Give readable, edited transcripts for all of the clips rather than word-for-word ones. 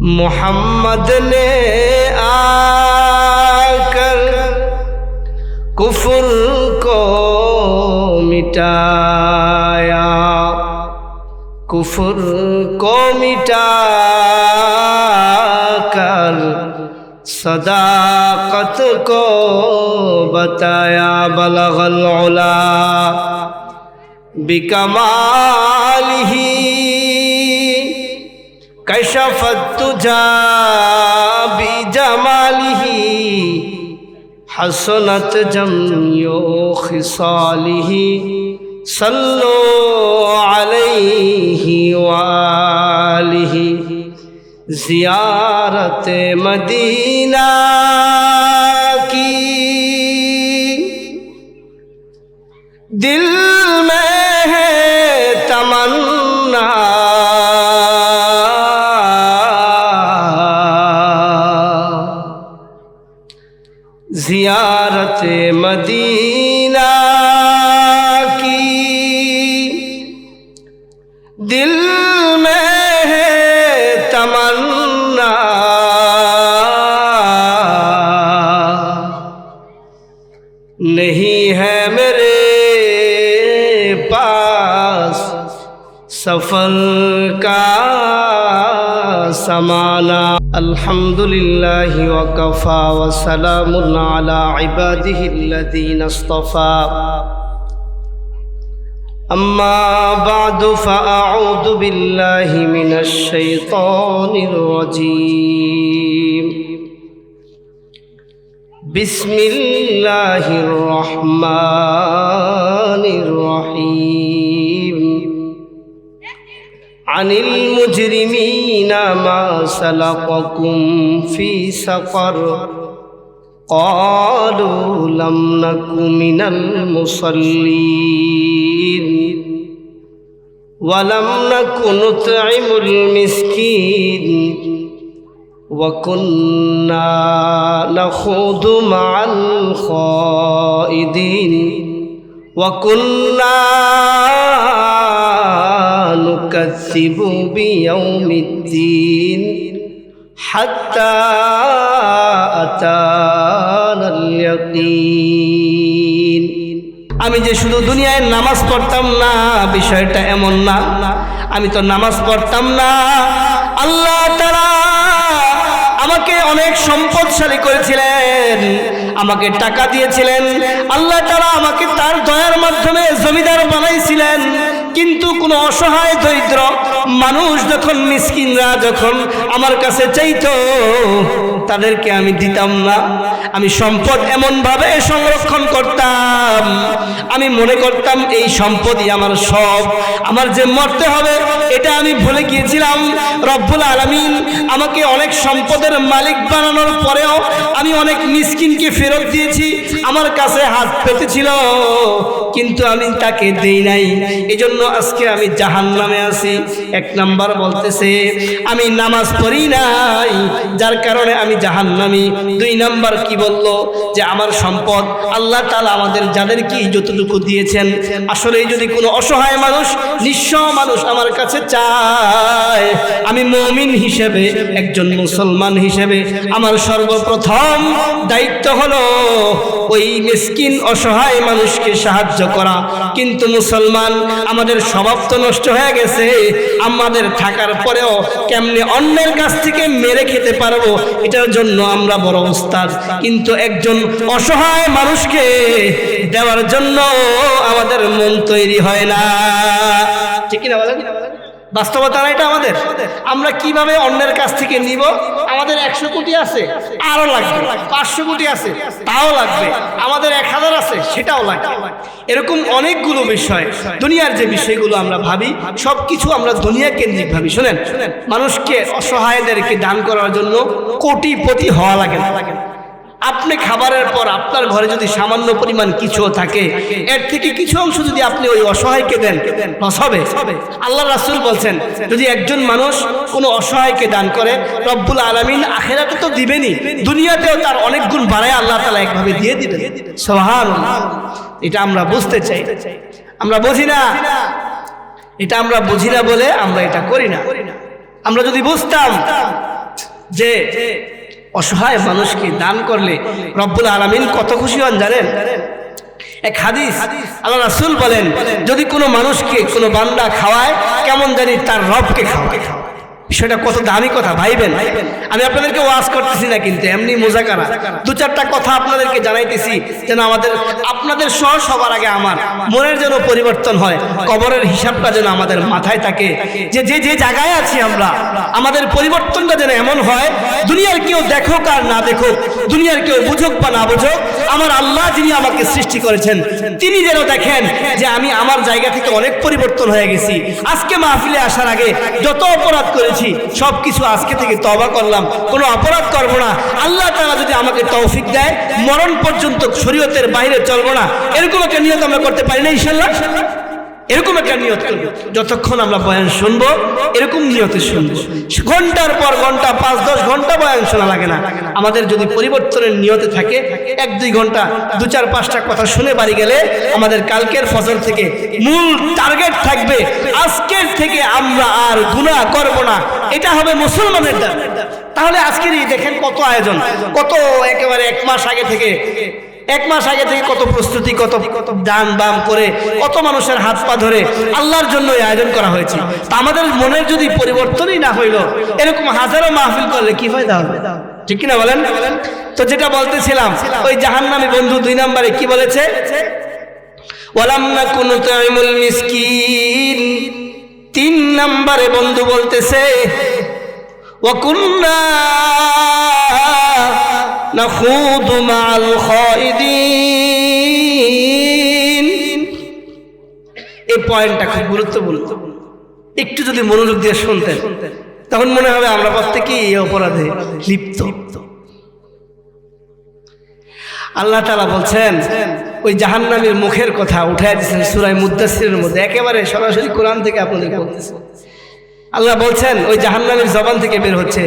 मोहम्मद ने आकर कुफ्र को मिटाया, कुफ्र को मिटाकर सदाकत को बताया। बलगल उला बिकमालिही कशफत तुजा बिजमालिही हसनत जमियो खिसालिही सल्लो अलैहि वालिही। ज़ियारत मदीना की दिल में है तमन्ना, ज़ियारत मदीना की दिल में है तमन्ना। नहीं है मेरे पास सफर का समाना। अल्हम्दुलिल्लाहि व कफ़ा व सलामुन अला इबादिहिल्लज़ीना इस्तफ़ा। अम्मा बअदु फ़अऊज़ु बिल्लाहि मिनश शैतानिर रजीम। बिस्मिल्लाहिर रहमानिर रहीम। अनिल मुजरिमीना मा सलककुम फी सक़र क़ालू लम नकु मिनल मुसल्लीन व लम नकु नुतइमुल मिस्कीन व कुन्ना नख़ूदु मअल ख़ाइदीन व कुन्ना नुकज़्ज़िबु बियौमिद्दीन हत्ता अतानाल यकीन। আমি যে শুধু দুনিয়ায় নামাজ পড়তাম না, বিষয়টা এমন না। আমি তো নামাজ পড়তাম না, আল্লাহ তাআলা আমাকে অনেক সম্পদশালী করেছিলেন, আমাকে টাকা দিয়েছিলেন, আল্লাহ তাআলা আমাকে তার দয়ার মাধ্যমে জমিদার বানাইছিলেন। কিন্তু কোন অসহায় দরিদ্র মানুষ যখন, মিসকিনরা যখন আমার কাছে চাইতো, তাদেরকে আমি দিতাম না। আমি সম্পদ এমন ভাবে সংরক্ষণ করতাম, আমি মনে করতাম এই সম্পদই আমার সব, আমার যে মরতে হবে এটা আমি ভুলে গিয়েছিলাম। রব্বুল আলামিন আমাকে অনেক সম্পদের মালিক বানানোর পরেও আমি অনেক মিসকিনকে ফেরত দিয়েছি, আমার কাছে হাত পেতেছিল কিন্তু আমি তাকে দেই নাই। এজন্য আজকে আমি জাহান্নামে আছি। এক নাম্বার বলতেছে আমি নামাজ পড়ি নাই, যার কারণে আমি জাহান্নামী। দুই নাম্বার কি বলল? যে আমার সম্পদ আল্লাহ তাআলা আমাদের যাদেরকে যতটুকু দিয়েছেন, আসলে যদি কোনো অসহায় মানুষ, নিঃস্ব মানুষ আমার কাছে চায়, আমি মুমিন হিসেবে, একজন মুসলমান হিসেবে আমার সর্বপ্রথম দায়িত্ব হলো ওই মিসকিন অসহায় মানুষকে সাহায্য করা। কিন্তু মুসলমান আমাদের স্বভাব তো নষ্ট হয়ে গেছে, আমাদের থাকার পরেও কেমনে অন্যের কাছ থেকে মেরে খেতে পারবো এটার জন্য আমরা বড় ওস্তাদ, কিন্তু একজন অসহায় মানুষকে দেওয়ার জন্য আমাদের মন তৈরি হয় না। ঠিক কিনা বলেন? বাস্তবতা না এটা আমাদের। আমরা কিভাবে অন্যের কাছ থেকে নিব? আমাদের 100 কোটি আছে, আরো লাগবে। 500 কোটি আছে, তাও লাগবে। আমাদের 1000 আছে, সেটাও লাগবে। এরকম অনেকগুলো বিষয়, দুনিয়ার যে বিষয়গুলো আমরা ভাবি, সবকিছু আমরা দুনিয়া কেন্দ্রিক ভাবি। শুনেন, মানুষকে, অসহায়দেরকে দান করার জন্য কোটিপতি হওয়া লাগে না। আপনি খাবারের পর আপনার ঘরে যদি সামান্য পরিমাণ কিছু থাকে, এর থেকে কিছু অংশ যদি আপনি ওই অসহায়কে দেন, লস হবে? আল্লাহ রাসূল বলছেন, যদি একজন মানুষ কোনো অসহায়কে দান করে, রব্বুল আলামিন আখিরাতে তো দিবেনই, দুনিয়াতেও তার অনেক গুণ বাড়ায় আল্লাহ তাআলা একভাবে দিয়ে দিবেন। সুবহানাল্লাহ। এটা আমরা বুঝতে চাই, আমরা বুঝি না। এটা আমরা বুঝি না বলে আমরা এটা করি না। আমরা যদি বুঝতাম যে অসহায় মানুষকে দান করলে রব্বুল আলামিন কত খুশি হন জানেন? এক হাদিস আল্লাহ রাসূল বলেন, যদি কোনো মানুষকে কোনো বান্দা খাওয়ায় কেমন জানি তার রবকে খাওয়ায়। বিষয়টা কত দামি কথা ভাইবেন। আমি আপনাদেরকে ওয়াজ করতেছি না, কিন্তু এমনি মোজাকারা দু চারটা কথা আপনাদেরকে জানাইতেছি, যেন আপনাদের সহ সবার আগে আমার মনের যেন পরিবর্তন হয়, কবরের হিসাবটা যেন আমাদের মাথায় থাকে, যে যে যে জায়গায় আছি আমরা, আমাদের পরিবর্তনটা যেন এমন হয়, দুনিয়ার কেউ দেখুক আর না দেখুক, দুনিয়ার কেউ বুঝুক বা না বুঝুক, আমার আল্লাহ যিনি আমাকে সৃষ্টি করেছেন তিনি যেন দেখেন যে আমি আমার জায়গা থেকে অনেক পরিবর্তন হয়ে গেছি। আজকে মাহফিলে আসার আগে যত অপরাধ করেছি সবকিছু আজকে থেকে তওবা করলাম, কোনো অপরাধ করব না। আল্লাহ তাআলা যদি আমাকে তৌফিক দেয়, মরণ পর্যন্ত শরীয়তের বাইরে চলবো না, এরকম একটা নিয়ত আমরা করতে পারি না ইনশাআল্লাহ? এরকম একটা নিয়ত করব, যতক্ষণ আমরা বয়ান শুনবো এরকম নিয়তে শুনবো। ঘন্টার পর ঘন্টা 5-10 ঘন্টা বয়ান শোনা লাগে না। আমাদের যদি পরিবর্তনের নিয়তে থাকে, 1-2 ঘন্টা 2-4-5টা কথা শুনে বাড়ি গেলে আমাদের কালকের ফজর থেকে মূল টার্গেট থাকবে, আজকের থেকে আমরা আর গুনাহ করব না। এটা হবে মুসলমানের দান। তাহলে আজকের এই দেখেন কত আয়োজন, কত একেবারে 1 মাস আগে থেকে কত প্রস্তুতি, কত দান বাম করে, কত মানুষের হাত পা ধরে আল্লাহর জন্য আয়োজন করা হয়েছে। তা আমাদের মনের যদি পরিবর্তনই না হইল, এরকম হাজারো মাহফিল করলে কি ফায়দা হবে? ঠিক কিনা বলেন? তো যেটা বলতেছিলাম, ওই জাহান্নামী বন্ধু 2 নম্বরে কি বলেছে? ওয়ালাম নাকুনু নুতঈমুল মিসকিন। 3 নম্বরে বন্ধু বলতেছে ওয়া কুন্না নাখুদু মাআল খাইদিন। এই পয়েন্টটা খুব গুরুত্বপূর্ণ, একটু যদি মনোযোগ দিয়ে শুনতেন তখন মনে হবে আমরা প্রত্যেকেই এই অপরাধে লিপ্ত। আল্লাহ তাআলা বলছেন, ওই জাহান্নামীর মুখের কথা উঠায় দিয়েছেন সূরা মুদ্দাসসিরের মধ্যে, একেবারে সরাসরি কোরআন থেকে আপনাদেরকে বলতেছে। আল্লাহ বলছেন ওই জাহান্নামীর জবান থেকে বের হচ্ছে,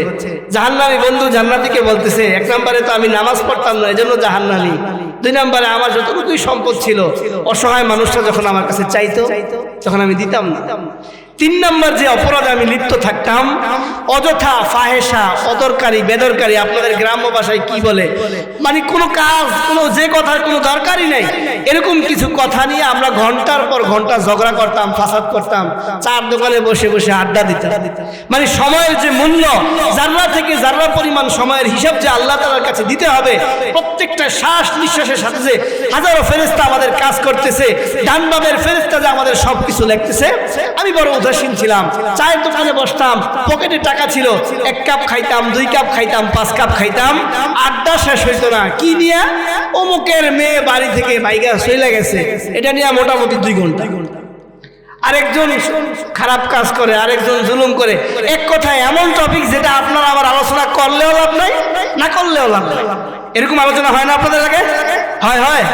জাহান্নামী বন্ধু জান্নাতীকে বলতেছে, 1 নম্বরে তো আমি নামাজ পড়তাম না এজন্য জাহান্নামী, 2 নম্বরে আমার যতটুকুই সম্পদ ছিল অসহায় মানুষটা যখন আমার কাছে চাইতো তখন আমি দিতাম না, 3 নম্বর যে অপরাধে আমি লিপ্ত থাকতাম, অযথা ফাহেসা, অদরকারি বেদরকারি, আপনাদের গ্রাম্য ভাষায় কি বলে, মানে কোনো কাজ, কোনো যে কথার কোনো দরকারই নেই, এরকম কিছু কথা নিয়ে আমরা ঘন্টার পর ঘন্টা ঝগড়া করতাম, ফাসাদ করতাম, চার দোকানে বসে বসে আড্ডা দিতাম। মানে সময়ের যে মূল্য, জাররা থেকে জাররা পরিমাণ সময়ের হিসাব যে আল্লাহ তাআলার কাছে দিতে হবে, প্রত্যেকটা শ্বাস নিঃশ্বাসের সাথে যে হাজারো ফেরেশতা আমাদের কাজ করতেছে, ডান বামের ফেরেশতা যে আমাদের সবকিছু লিখতেছে। আমি বড় উদাসীন ছিলাম, চায়ের দোকানে বসতাম, পকেটে টাকা ছিল, 1 কাপ খাইতাম, 2 কাপ খাইতাম, 5 কাপ খাইতাম, আড্ডা শেষ হইতো না। কি নিয়ে? অমুকের মেয়ে বাড়ি থেকে বাইগা চলে গেছে, এটা নিয়ে মোটামুটি 2 ঘন্টা। আরেকজন খারাপ কাজ করে, আরেকজন জুলুম করে, এক কথায় এমন টপিক যেটা আপনারা আবার আলোচনা করলেও লাভ নাই, না করলেও লাভ নাই। এরকম আলোচনা হয় না আপনাদের আগে? হয়।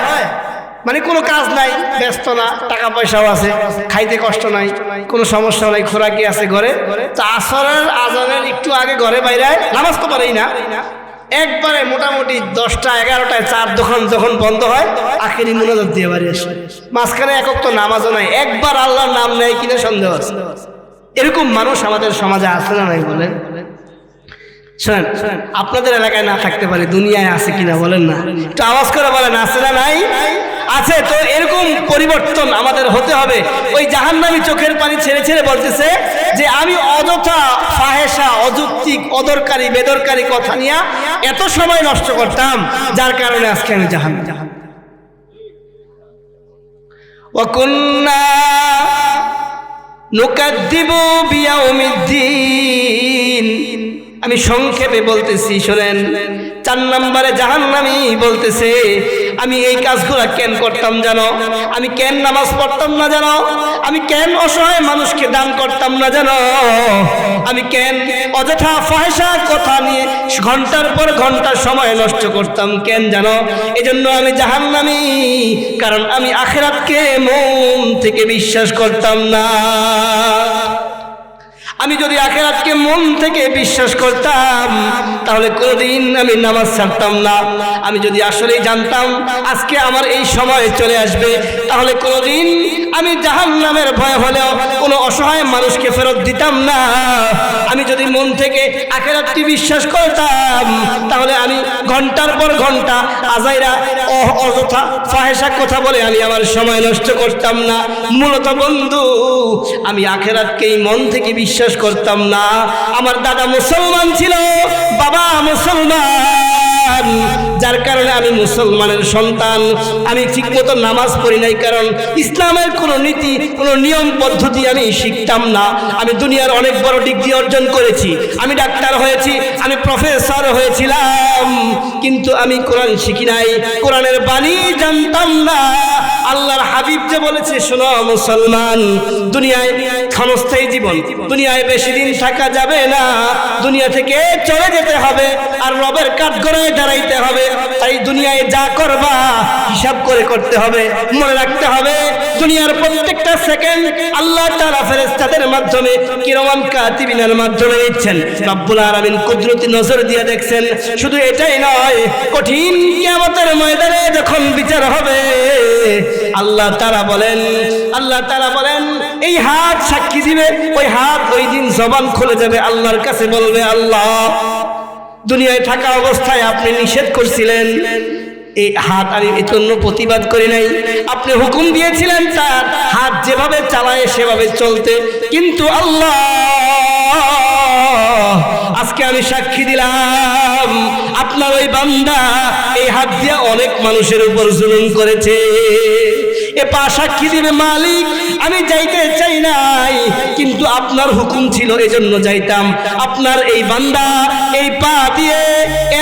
মানে কোনো কাজ নাই, ব্যস্ত না, টাকা পয়সাও আছে, খাইতে কষ্ট নাই, কোনো সমস্যা নাই, খোরাকি আছে ঘরে। তো আসরের আজানের একটু আগে ঘরে বাইরে নামাজ তো পারেই না, একবারে মোটামুটি 10টা 11টায় চার দোকান যখন বন্ধ হয় আখেরি মুনাজাত দিয়ে বাড়ি আসে। মাঝখানে একক তো নামাজও নাই, একবার আল্লাহর নাম নেয় কিনা সন্দেহ আছে। এরকম মানুষ আমাদের সমাজে আছে না নাই বলেন? শোনেন, আপনাদের এলাকায় না থাকতে পারে, দুনিয়ায় আছে কিনা বলেন না, একটু আওয়াজ করে বলেন আছে না নাই? আছে। তো এরকম পরিবর্তন আমাদের হতে হবে। ওই জাহান্নামী চোখের পানি ছেড়ে ছেড়ে বলতেছে যে আমি অযথা ফাহেসা, অযৌক্তিক, অদরকারি বেদরকারি কথা নিয়ে এত সময় নষ্ট করতাম, যার কারণে আজকে আমি জাহান্নামী। ওয়া কুন্না নুকাদ্দিবু বিয়াউমিদ্দিন। আমি সংক্ষেপে বলতেছি, শোনেন। 4 নম্বরে জাহান্নামী বলতেছে আমি এই কাজগুলো কেন করতাম জানো? আমি কেন নামাজ পড়তাম না জানো? আমি কেন অসহায় মানুষকে দান করতাম না জানো? আমি কেন অযথা ফাহিশা কথা নিয়ে ঘন্টার পর ঘন্টা সময় নষ্ট করতাম কেন জানো? এজন্য আমি জাহান্নামী, কারণ আমি আখিরাতকে মন থেকে বিশ্বাস করতাম না। আমি যদি আখিরাতকে মন থেকে বিশ্বাস করতাম তাহলে কোনোদিন আমি নামাজ ছাড়তাম না। আমি যদি আসলেই জানতাম আজকে আমার এই সময় চলে আসবে তাহলে কোনোদিন আমি জাহান্নামের ভয় হলেও কোনো অসহায় মানুষকে ফেরত দিতাম না। আমি যদি মন থেকে আখিরাতকে বিশ্বাস করতাম তাহলে আমি ঘন্টার পর ঘন্টা আজাইরা অযথা ফাহেসা কথা বলে আমি আমার সময় নষ্ট করতাম না। মূলত বন্ধু আমি আখিরাতকেই মন থেকে বিশ্বাস করতাম না। আমার দাদা মুসলমান ছিল, বাবা মুসলমান, যার কারণে আমি মুসলমানের সন্তান। আমি ঠিকমতো নামাজ পড়ি নাই, কারণ ইসলামের কোনো নীতি কোনো নিয়ম পদ্ধতি আমি শিখতাম না। আমি দুনিয়ার অনেক বড় ডিগ্রি অর্জন করেছি, আমি ডাক্তার হয়েছি, আমি প্রফেসর হয়েছিলাম, কিন্তু আমি কোরআন শিখি নাই, কোরআনের বাণী জানতাম না। আল্লাহর হাবিব যে বলেছে, শোনো মুসলমান, দুনিয়ায় ক্ষণস্থায়ী জীবন, দুনিয়ায় বেশি দিন থাকা যাবে না, দুনিয়া থেকে চলে যেতে হবে আর রবের কাঠগড়ায় দাঁড়াইতে হবে। তাই দুনিয়ায় যা করবা হিসাব করে করতে হবে, মনে রাখতে হবে দুনিয়ার প্রত্যেকটা সেকেন্ড আল্লাহ তাআলা ফেরেশতাদের মাধ্যমে কিরামান কাতিবিনের মাধ্যমে নিচ্ছেন। রব্বুল আলামিন কুদরতি নজর দিয়ে দেখছেন। শুধু এটাই নয়, কঠিন কিয়ামতের ময়দানে যখন বিচার হবে আল্লাহ তাআলা বলেন এই হাত সাক্ষী দিবে, ওই হাত ওই দিন জবান খুলে যাবে, আল্লাহর কাছে বলবে, আল্লাহ দুনিয়ায় থাকা অবস্থায় আপনি নিষেধ করছিলেন, এই হাত আমি এর জন্য প্রতিবাদ করি নাই, আপনি হুকুম দিয়েছিলেন তার হাত যেভাবে চালায় সেভাবে চলতে, কিন্তু আল্লাহ আজকে আমি সাক্ষী দিলাম আপনার ওই বান্দা এই হাত দিয়ে অনেক মানুষের উপর জুলুম করেছে। এ পা সাক্ষী দিবে, মালিক আমি যাইতে চাই নাই, কিন্তু আপনার হুকুম ছিল এজন্য যাইতাম। আপনার এই বান্দা এই পা দিয়ে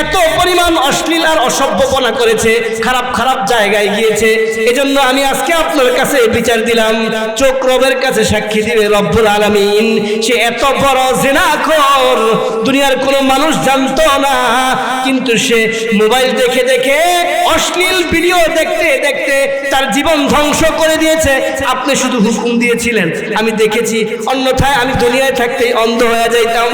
এত পরিমাণ অশ্লীল আর অসভ্যপনা করেছে, খারাপ খারাপ জায়গায় গিয়েছে, এজন্য আমি আজকে আপনার কাছে বিচার দিলাম। চোখ রবের কাছে সাক্ষী দিবে, রব্বুল আলামিন সে এত বড় জিনাখোর দুনিয়ার কোনো মানুষ জানতো না, কিন্তু সে মোবাইল দেখে দেখে অশ্লীল ভিডিও দেখতে দেখতে তার জীবন ধ্বংস করে দিয়েছে। আপনি শুধু হুকুম দিয়েছিলেন, আমি দেখেছি, অন্যথায় আমি দুনিয়ায় থাকতেই অন্ধ হয়ে যাইতাম।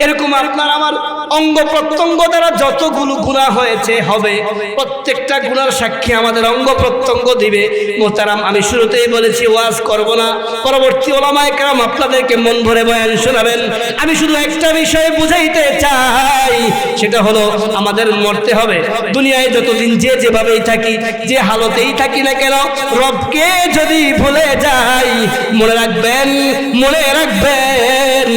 এরকম আপনার আমার অঙ্গ প্রত্যঙ্গ দ্বারা যতগুলো গুনাহ হয়েছে হবে, প্রত্যেকটা গুনার সাক্ষী আমাদের অঙ্গ প্রত্যঙ্গ দিবে। মোহতারাম, আমি শুরুতেই বলেছি ওয়াজ করব না, পরবর্তী ওলামায়ে কেরাম আপনাদেরকে মন ভরে বয়ান শোনাবেন। আমি শুধু একটা বিষয় বুঝাইতে চাই, সেটা হলো আমাদের মরতে হবে। দুনিয়ায় যতদিন যে যেভাবেই থাকি, যে হালতেই থাকি না কেন, রবকে যদি ভুলে যাই, মনে রাখবেন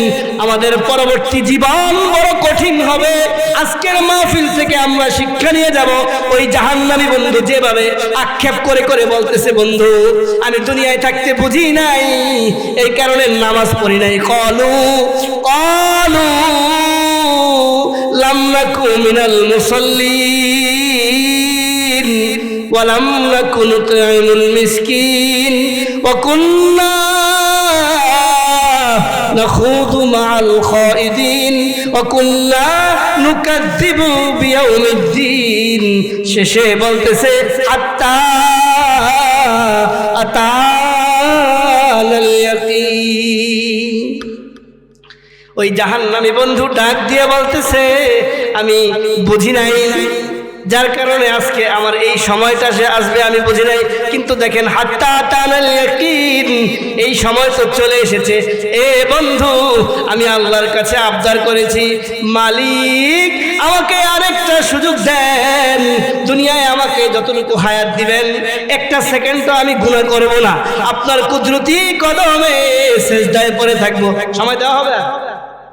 আমাদের পরবর্তী জীবন বড় কঠিন হবে। আজকের মাহফিল থেকে আমরা শিক্ষা নিয়ে যাব, ওই জাহান্নামী বন্ধু যেভাবে আক্ষেপ করে করে বলতেছে, বন্ধু আমি দুনিয়ায় থাকতে বুঝি নাই, এই কারণে নামাজ পড়ি নাই। কলু লাম নাকু মিনাল মুসাল্লিন ওয়া লাম নাকু নুতঈমুল মিসকিন ওয়া কুন্না نخوض مع الخائضين وكنا نكذب بيوم الدين। শেষে বলতেছে হাত্তা আতানাল ইয়াকিন। ওই জাহান্নামী বন্ধু ডাক দিয়ে বলতেছে, আমি বুঝি নাই, যার কারণে আজকে আমার এই সময়টা সে আসবে আমি বুঝি নাই, কিন্তু দেখেন হাত্তা আতানাল ইয়াকিন, এই সময় তো চলে এসেছে। এ বন্ধু, আমি আল্লাহর কাছে আবদার করেছি, মালিক আমাকে আরেকটা সুযোগ দেন, দুনিয়ায় আমাকে যতটুকু হায়াত দিবেন একটা সেকেন্ডও আমি গুনাহ করব না, আপনার কুদরতি কদমে সিজদায় পড়ে থাকবো। সময় দেওয়া হবে?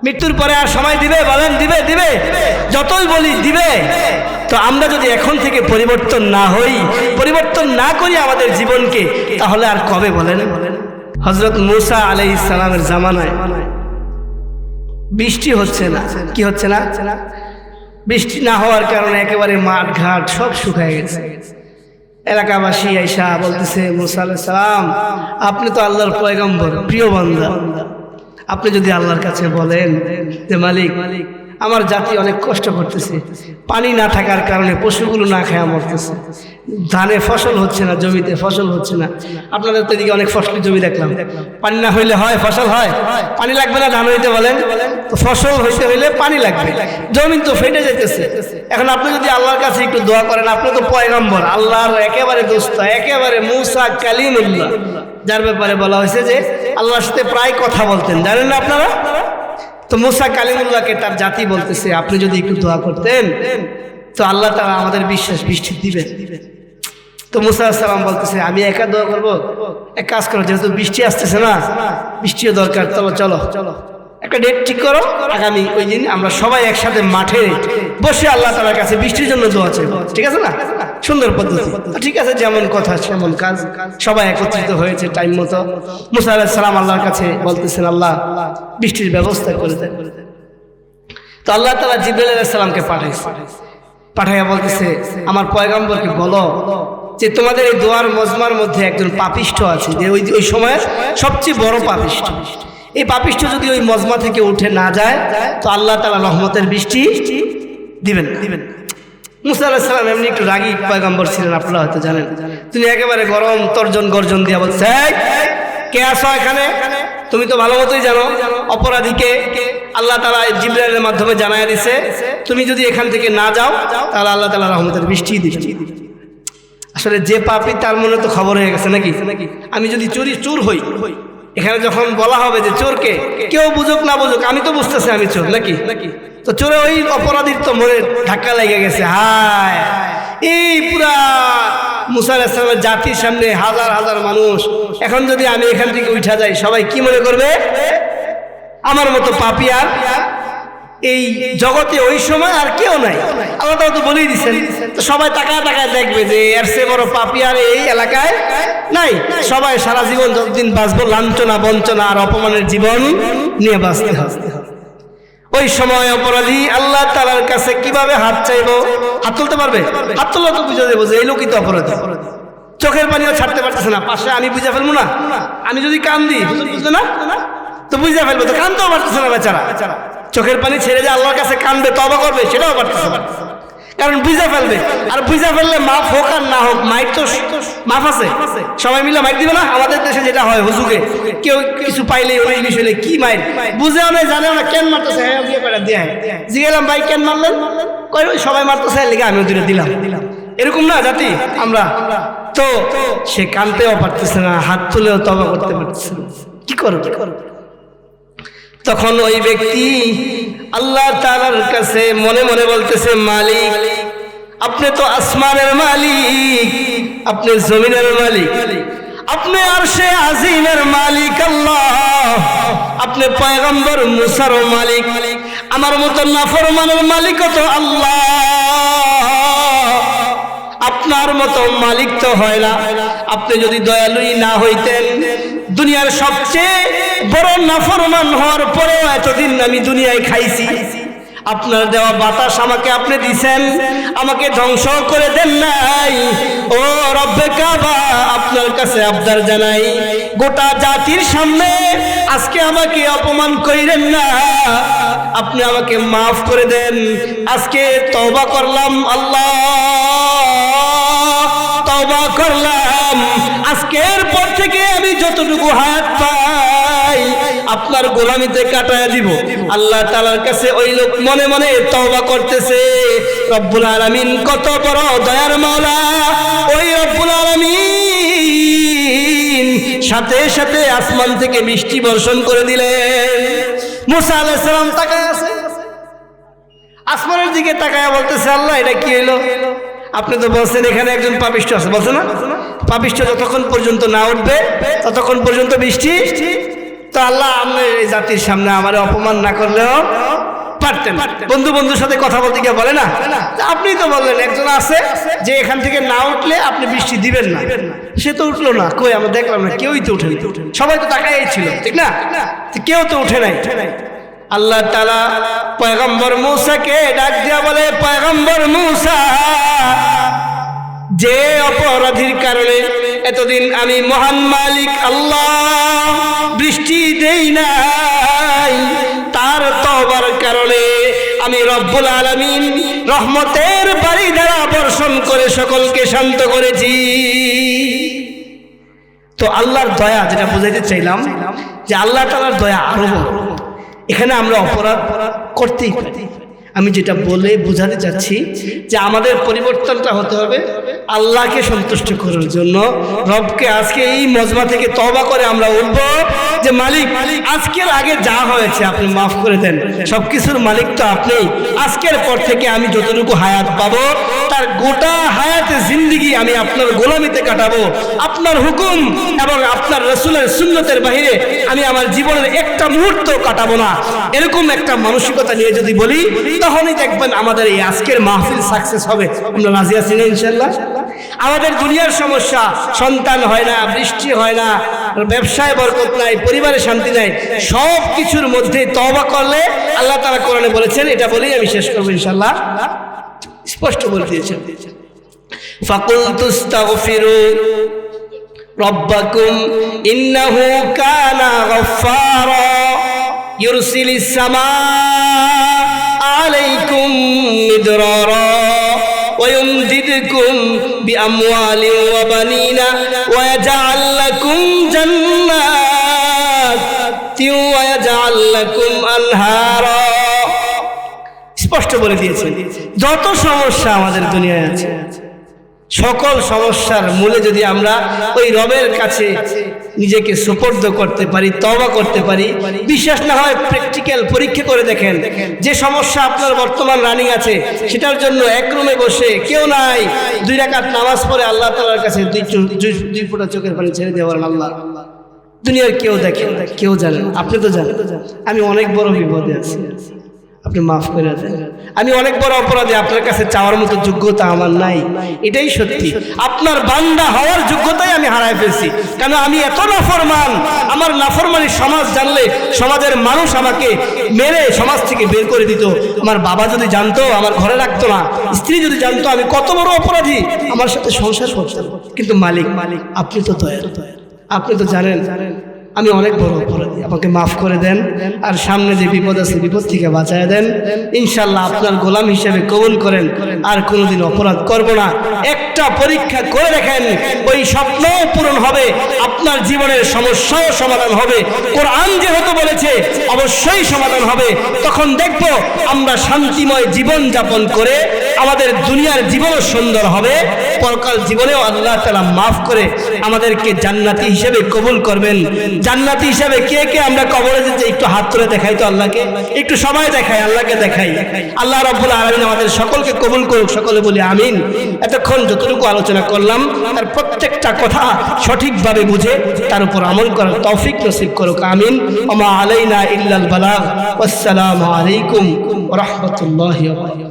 মৃত্যুর পরে আর সময় দিবে? বলেন দিবে? দিবে? যতই বলি দিবে। তো আমরা যদি এখন থেকে পরিবর্তন না হই, পরিবর্তন না করি আমাদের জীবনকে, তাহলে আর কবে বলেন? হযরত মূসা আলাইহিস সালামের জামানায় বৃষ্টি হচ্ছে না। কি হচ্ছে না? বৃষ্টি না হওয়ার কারণে একেবারে মাঠ ঘাট সব শুকিয়ে গেছে। এলাকাবাসী আইসা বলতেছে, মূসা আলাইহিস সালাম আপনি তো আল্লাহর পয়গম্বর, প্রিয় বান্দা, আপনি যদি আল্লাহর কাছে বলেন যে মালিক আমার জাতি অনেক কষ্ট করতেছে, পানি না থাকার কারণে পশুগুলো না খায়া মরতেছে, ধানে ফসল হচ্ছে না, জমিতে ফসল হচ্ছে না। আপনাদের তো এদিকে অনেক ফসলি জমি দেখলাম, পানি না হইলে হয় ফসল হয়? পানি লাগবে না ধান হইতে বলেন? তো ফসল হইতে হইলে পানি লাগবে, জমি তো ফেটে যাইতেছে। এখন আপনি যদি আল্লাহর কাছে একটু দোয়া করেন, আপনি তো পয়গম্বর, আল্লাহর একেবারে দোস্ত, একেবারে মুসা কালিমুল্লাহ, যার ব্যাপারে বলা হয়েছে যে আল্লাহর সাথে প্রায় কথা বলতেন, জানেন না আপনারা? তো মুসা কালিমুল্লাহকে তার জাতি বলতেছে, আপনি যদি একটু দোয়া করতেন তো আল্লাহ তাআলা আমাদের বিশ্বাস বৃষ্টি দিবেন। তো মুসা আলাইহিস সালাম বলতেছে, আমি একা দোয়া করবো? এক কাজ করো, যেহেতু বৃষ্টি আসতেছে না, বৃষ্টিও দরকার, তবে চলো একটা ডেট ঠিক করো, আগামী ওই দিন আমরা সবাই একসাথে মাঠে বসে আল্লাহ তাআলার কাছে বৃষ্টির জন্য দোয়া চাইব। ঠিক আছে না? সুন্দর পদ্ধতি। ঠিক আছে, যেমন কথা সেমন কাজ, সবাই একত্রিত হয়েছে টাইম মতো। মুসা আলাইহিস সালাম আল্লাহর কাছে বলতেছেন, আল্লাহ বৃষ্টির ব্যবস্থা করে দেন। তো আল্লাহ তাআলা জিবরাইল আলাইহিস সালামকে পাঠাইয়া বলতেছে, আমার পয়গম্বরকে বলো যে তোমাদের এই দোয়ার মজমার মধ্যে একজন পাপিষ্ঠ আছে, যে ওই সময় সবচেয়ে বড় পাপিষ্ঠ। এই পাপিষ্ঠ যদি ওই মজমা থেকে উঠে না যায় তো আল্লাহ তাআলা রহমতের বৃষ্টি দিবেন। মুসা আলাইহিস সালাম এমনি একটু রাগী পয়গম্বর ছিলেন, আপনারা হয়তো জানেন। তিনি একেবারে গরম তর্জন গর্জন দিয়া বলছে, কে আসো এখানে? তুমি তো ভালো মতোই জানো অপরাধীকে আল্লাহ তাআলা জিবরাইলের মাধ্যমে জানায়া দিছে, তুমি যদি এখান থেকে না যাও তাহলে আল্লাহ তাআলা রহমতের বৃষ্টি দিবেন। আসলে যে পাপী তার মনে তো খবর হয়ে গেছে নাকি, আমি যদি চোর হই, এখানে যখন বলা হবে যে চোরকে, কেউ বুঝুক না বুঝুক আমি তো বুঝতেছি আমি চোর নাকি। তো চোরে ওই অপরাধীর তো মনে ধাক্কা লেগে গেছে, হায় এই পুরা মুসা আলাইহিস সালামের জাতির সামনে হাজার হাজার মানুষ, এখন যদি আমি এখান থেকে উঠা যাই সবাই কি মনে করবে? আমার মতো পাপী আর এই জগতে ওই সময় আর কেউ নাই। আল্লাহ তাআলা তো বলেই দিচ্ছেন, তো সবাই তাকায় দেখবে যে এর চেয়ে বড় পাপী আর এই এলাকায় নাই। সবাই সারা জীবন যতদিন বাঁচবো লাঞ্ছনা বঞ্চনা আর অপমানের জীবন নিয়ে বাঁচতে হবে। ওই সময় অপরাধী আল্লাহ তাআলার কাছে কিভাবে হাত চাইবো? হাত তুলতে পারবে? হাত তুললে তো বুঝে দেবো যে এই লোকই তো অপরাধী। চোখের পানিও ছাড়তে পারতেছে না, পাশে আমি বুঝে ফেলবো না? আমি যদি কান্দি বুঝবে না তো বুঝে ফেলবো, তো কানতেও পারতেছে না বেচারা। চোখের পানি ছেড়ে যে আল্লাহর কাছে কানবে, তওবা করবে, সেটাও পারতেছে না, কারণ বুঝে ফেলবে। আর বুঝে ফেললে মাফ হোক আর না হোক, মাইর তো মাফ আছে, সবাই মিলে মাইর দিবে না? আমাদের দেশে যেটা হয়, হুজুকে কেউ কিছু পাইলে ওই বিষয়ে কি মাইর বুঝেও না, জানেও না, কেন মারতেছে, হ্যাঁ দিয়ে করে দিয়ে জিগেলাম ভাই কেন মারলেন, কই ওই সবাই মারতেছে লিখে আমিও দূরে দিলাম। এরকম না জাতি আমরা। তো সে কানতেও পারতেছে না, হাত তুলেও তওবা করতে পারতেছে না, কি করবে? তখন ওই ব্যক্তি আল্লাহ তাআলার কাছে মনে মনে বলতেছে, মালিক আপনি তো আসমানের মালিক, আপনি জমিনের মালিক, আপনি আরশে আজিমের মালিক, আল্লাহ আপনি পয়গম্বর মুসার মালিক, আমার মতো নাফরমানের মালিক তো আল্লাহ, আপনার মতো মালিক তো হয় না। আপনি যদি দয়ালুই না হইতেন, দুনিয়ার সবচেয়ে বড় নাফরমান হওয়ার পরেও এতদিন আমি দুনিয়ায় খাইছি, আপনার দেওয়া বাতাস আমাকে আপনি দিছেন, আমাকে ধ্বংস করে দেন নাই। ও রব্বে কাবা, আপনার কাছে আবদার জানাই, গোটা জাতির সামনে আজকে আমাকে অপমান কইরেন না, আপনি আমাকে মাফ করে দেন। আজকে তওবা করলাম আল্লাহ, তওবা করলাম, আজকের পর থেকে আমি যতটুকু হায়াত পাই আপনার গোলামিতে কাটায় দিব। আল্লাহ তাআলার কাছে ওই লোক মনে মনে তওবা করতেছে। রব্বুল আলামিন কত বড় দয়ার মাওলা, ওই রব্বুল আলামিন সাথে সাথে আসমান থেকে বৃষ্টি বর্ষণ করে দিলেন। মুসা আলাইহিস সালাম তাকায় আছে, আসমানের দিকে তাকায় বলতেছে, আল্লাহ এটা কি হইলো? আপনি তো বলছেন এখানে একজন পাপিষ্ঠ আছে, বলছেন না? পাপিষ্ঠ যতক্ষণ পর্যন্ত না উঠবে ততক্ষণ পর্যন্ত বৃষ্টি। তো আল্লাহ আপনার এই জাতির সামনে আমার অপমান না করলেও পারতেন। বন্ধুর সাথে কথা বলতে গিয়ে বলে না, আপনি তো বললেন একজন আছে যে এখান থেকে না উঠলে আপনি বৃষ্টি দিবেন না, সে তো উঠলো না, কই আমরা দেখলাম না, কেউই তো উঠেনি, সবাই তো তাকাই ছিল, ঠিক না? কেউ তো উঠে নাই। আল্লাহ তাআলা পয়গম্বর মূসাকে ডাক দিয়া বলে, পয়গম্বর মূসা, যে অপরাধীর কারণে এতদিন আমি মহান মালিক আল্লাহ বৃষ্টি দেই নাই, তার তওবার কারণে আমি আমি রব্বুল আলামিন রহমতের বাড়ি দ্বারা বর্ষণ করে সকলকে শান্ত করেছি। তো আল্লাহর দয়া যেটা বুঝাইতে চাইলাম যে আল্লাহ তাআলার দয়া আরো বড়। এখানে আমরা অপরাধ করতেই পারি। আমি যেটা বলে বোঝাতে চাচ্ছি যে আমাদের পরিবর্তনটা হতে হবে আল্লাহকে সন্তুষ্ট করার জন্য। রবকে আজকে এই মজমা থেকে তওবা করে আমরা উঠব যে মালিক আজকের আগে যা হয়েছে আপনি মাফ করে দেন, সবকিছুর মালিক তো আপনি। আজকের পর থেকে আমি যতটুকু হায়াত পাবো তার গোটা হায়াতে জিন্দেগি আমি আপনার গোলামিতে কাটাবো। আপনার হুকুম এবং আপনার রাসূলের সুন্নতের বাইরে আমি আমার জীবনের একটা মুহূর্ত কাটাবো না। এরকম একটা মানসিকতা নিয়ে যদি বলি তখনই দেখবেন আমাদের এই আজকের মাহফিল সাকসেস হবে। আমরা রাজি আছি না ইনশাআল্লাহ? আমাদের দুনিয়ার সমস্যা, সন্তান হয় না, বৃষ্টি হয় না, ব্যবসায় বরকত নাই, পরিবারে শান্তি নাই, সব কিছুর মধ্যে তওবা করলে আল্লাহ তাআলা কোরআনে বলেছেন, এটা বলেই আমি শেষ করবো ইনশাআল্লাহ, স্পষ্ট বলে দিয়েছেন, ফাকুলতুস্তাগফিরু রাব্বাকুম ইন্নাহু কানা গফফারা ইউরসিলিস সামাআ আলাইকুম মিদরারা ويمددكم بأموال وبنين ويجعل لكم جنات ويجعل لكم أنهارا। স্পষ্ট বলে দিয়েছেন যত সমস্যা আমাদের দুনিয়ায় আছে সকল সমস্যার মূলে যদি আমরা ওই রবের কাছে নিজেকে সুপর্দ করতে পারি, তওবা করতে পারি, বিশ্বাস না হয় প্র্যাকটিক্যাল পরীক্ষা করে দেখেন। যে সমস্যা আপনার বর্তমান রানিং আছে সেটার জন্য এক রুমে বসে কেউ নাই 2 রাকাত নামাজ পড়ে আল্লাহ তাআলার কাছে দুই ফোঁটা চোখের পানি ছেড়ে দিয়ে বলেন আল্লাহ, দুনিয়ার কেউ দেখে কেউ জানে, আপনি তো জানেন আমি অনেক বড় বিপদে আছি, আপনি মাফ করে দেন। আমি অনেক বড় অপরাধী, আপনার কাছে চাওয়ার মতো যোগ্যতা আমার নাই, এটাই সত্যি। আপনার বান্দা হওয়ার যোগ্যতাই আমি হারায় ফেলছি, কেন আমি এত নাফরমান। আমার নাফরমানি সমাজ জানলে সমাজের মানুষ আমাকে মেরে সমাজ থেকে বের করে দিত। আমার বাবা যদি জানতো আমার ঘরে রাখতো না, স্ত্রী যদি জানতো আমি কত বড় অপরাধী, আমার সাথে সংসার করতো। কিন্তু মালিক আপনি তো দয়ালু, আপনি তো জানেন আমি অনেক বড় অপরাধী, আমাকে মাফ করে দেন। আর সামনে যে বিপদ আছে বিপদ থেকে বাঁচায় দেন। ইনশাআল্লাহ আপনার গোলাম হিসেবে কবুল করেন, আর কোনোদিন অপরাধ করব না। একটা পরীক্ষা করে দেখেন, ওই স্বপ্নও পূরণ হবে, আপনার জীবনের সমস্যাও সমাধান হবে। কোরআন যেহেতু বলেছে অবশ্যই সমাধান হবে। তখন দেখব আমরা শান্তিময় জীবন যাপন করে আমাদের দুনিয়ার জীবনও সুন্দর হবে, পরকাল জীবনেও আল্লাহ তাআলা মাফ করে আমাদেরকে জান্নাতি হিসেবে কবুল করবেন। জান্নাতি হিসেবে কে কে আমরা কবরে যেতে একটু হাত তুলে দেখাই তো আল্লাহকে, একটু সময় দেখাই, আল্লাহকে দেখাই। আল্লাহ রাব্বুল আলামিন আমাদের সকলকে কবুল করুক, সকলে বলি আমিন। এতক্ষণ যতটুকু আলোচনা করলাম তার প্রত্যেকটা কথা সঠিকভাবে বুঝে তার উপর আমল করার তৌফিক নসিব করুক, আমিন। ওয়া মা আলাইনা ইল্লাল বালাগ। আসসালামু আলাইকুম ওয়া রাহমাতুল্লাহি ওয়া বারাকাতুহু।